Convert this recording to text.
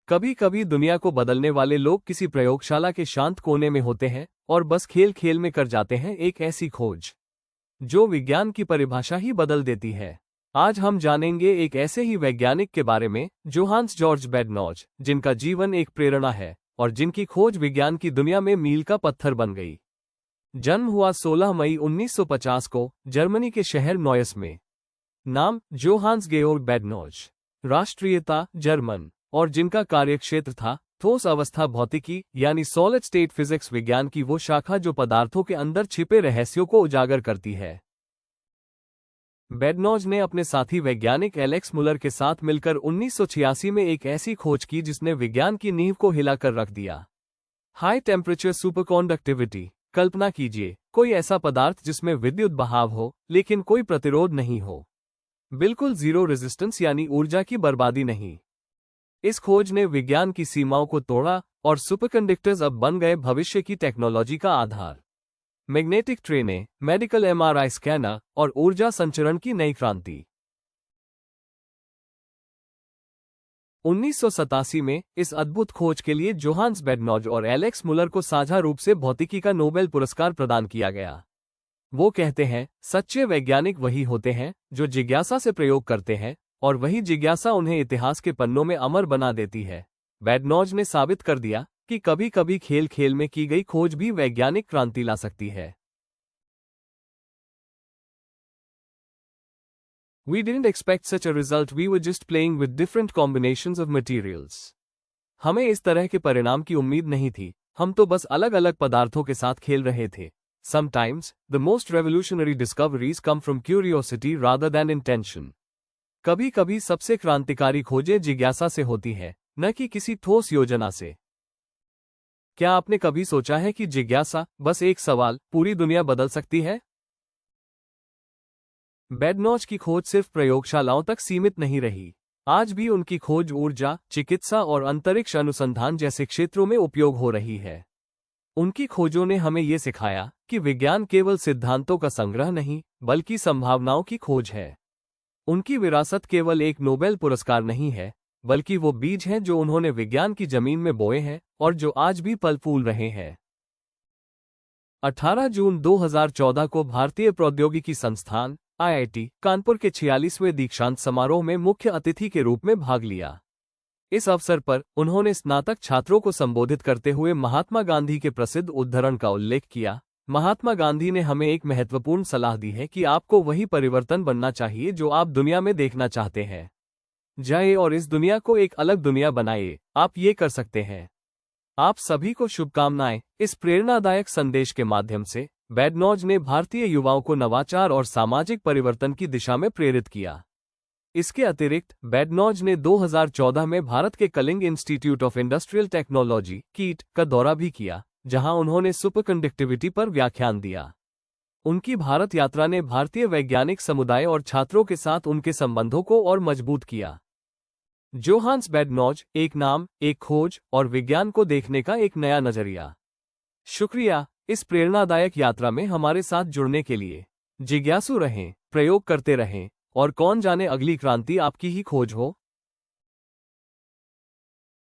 कभी कभी दुनिया को बदलने वाले लोग किसी प्रयोगशाला के शांत कोने में होते हैं और बस खेल खेल में कर जाते हैं एक ऐसी खोज जो विज्ञान की परिभाषा ही बदल देती है। आज हम जानेंगे एक ऐसे ही वैज्ञानिक के बारे में, जोहान्स जॉर्ज बैडनॉज, जिनका जीवन एक प्रेरणा है और जिनकी खोज विज्ञान की दुनिया में मील का पत्थर बन गई। जन्म हुआ 16 मई 1950 को जर्मनी के शहर नॉयस में। नाम जोहान्स गेओर्ग बैडनॉज। राष्ट्रीयता जर्मन। और जिनका कार्यक्षेत्र था ठोस अवस्था भौतिकी यानी सॉलिड स्टेट फिजिक्स, विज्ञान की वो शाखा जो पदार्थों के अंदर छिपे रहस्यों को उजागर करती है। बैडनॉज ने अपने साथी वैज्ञानिक एलेक्स मुलर के साथ मिलकर 1986 में एक ऐसी खोज की जिसने विज्ञान की नींव को हिलाकर रख दिया। High temperature सुपरकॉन्डक्टिविटी। कल्पना कीजिए, कोई ऐसा पदार्थ जिसमें विद्युत बहाव हो लेकिन कोई प्रतिरोध नहीं हो। बिल्कुल जीरो रेजिस्टेंस यानी ऊर्जा की बर्बादी नहीं। इस खोज ने विज्ञान की सीमाओं को तोड़ा और सुपरकंडक्टर्स अब बन गए भविष्य की टेक्नोलॉजी का आधार। मैग्नेटिक ट्रेनें, मेडिकल एमआरआई स्कैनर और ऊर्जा संचरण की नई क्रांति। 1987 में इस अद्भुत खोज के लिए जोहान्स बैडनॉज और एलेक्स मुलर को साझा रूप से भौतिकी का नोबेल पुरस्कार प्रदान किया गया। वो कहते हैं, सच्चे वैज्ञानिक वही होते हैं जो जिज्ञासा से प्रयोग करते हैं और वही जिज्ञासा उन्हें इतिहास के पन्नों में अमर बना देती है। बैडनॉज ने साबित कर दिया कि कभी कभी खेल खेल में की गई खोज भी वैज्ञानिक क्रांति ला सकती है। We didn't expect such a result, we were just playing with different combinations of materials. हमें इस तरह के परिणाम की उम्मीद नहीं थी, हम तो बस अलग अलग पदार्थों के साथ खेल रहे थे। Sometimes, the most revolutionary discoveries come from curiosity rather than intention. कभी कभी सबसे क्रांतिकारी खोजें जिज्ञासा से होती है, न कि किसी ठोस योजना से। क्या आपने कभी सोचा है कि जिज्ञासा, बस एक सवाल, पूरी दुनिया बदल सकती है? बैडनॉज की खोज सिर्फ प्रयोगशालाओं तक सीमित नहीं रही। आज भी उनकी खोज ऊर्जा, चिकित्सा और अंतरिक्ष अनुसंधान जैसे क्षेत्रों में उपयोग हो रही है। उनकी खोजों ने हमें ये सिखाया कि विज्ञान केवल सिद्धांतों का संग्रह नहीं, बल्कि संभावनाओं की खोज है। उनकी विरासत केवल एक नोबेल पुरस्कार नहीं है, बल्कि वो बीज हैं जो उन्होंने विज्ञान की जमीन में बोए हैं और जो आज भी फल फूल रहे हैं। 18 जून 2014 को भारतीय प्रौद्योगिकी संस्थान (IIT) कानपुर के 46वें दीक्षांत समारोह में मुख्य अतिथि के रूप में भाग लिया। इस अवसर पर उन्होंने स्नातक छात्रों को संबोधित करते हुए महात्मा गांधी के प्रसिद्ध उद्धरण का उल्लेख किया। महात्मा गांधी ने हमें एक महत्वपूर्ण सलाह दी है कि आपको वही परिवर्तन बनना चाहिए जो आप दुनिया में देखना चाहते हैं। जाइए और इस दुनिया को एक अलग दुनिया बनाइए, आप ये कर सकते हैं। आप सभी को शुभकामनाएं। इस प्रेरणादायक संदेश के माध्यम से बैडनॉज ने भारतीय युवाओं को नवाचार और सामाजिक परिवर्तन की दिशा में प्रेरित किया। इसके अतिरिक्त बैडनॉज ने 2014 में भारत के Kalinga institute of industrial technology (कीट) का दौरा भी किया, जहां उन्होंने सुपरकंडक्टिविटी पर व्याख्यान दिया। उनकी भारत यात्रा ने भारतीय वैज्ञानिक समुदाय और छात्रों के साथ उनके संबंधों को और मजबूत किया। जोहान्स बैडनॉज, एक नाम, एक खोज और विज्ञान को देखने का एक नया नजरिया। शुक्रिया इस प्रेरणादायक यात्रा में हमारे साथ जुड़ने के लिए। जिज्ञासु रहें, प्रयोग करते रहें और कौन जाने अगली क्रांति आपकी ही खोज हो।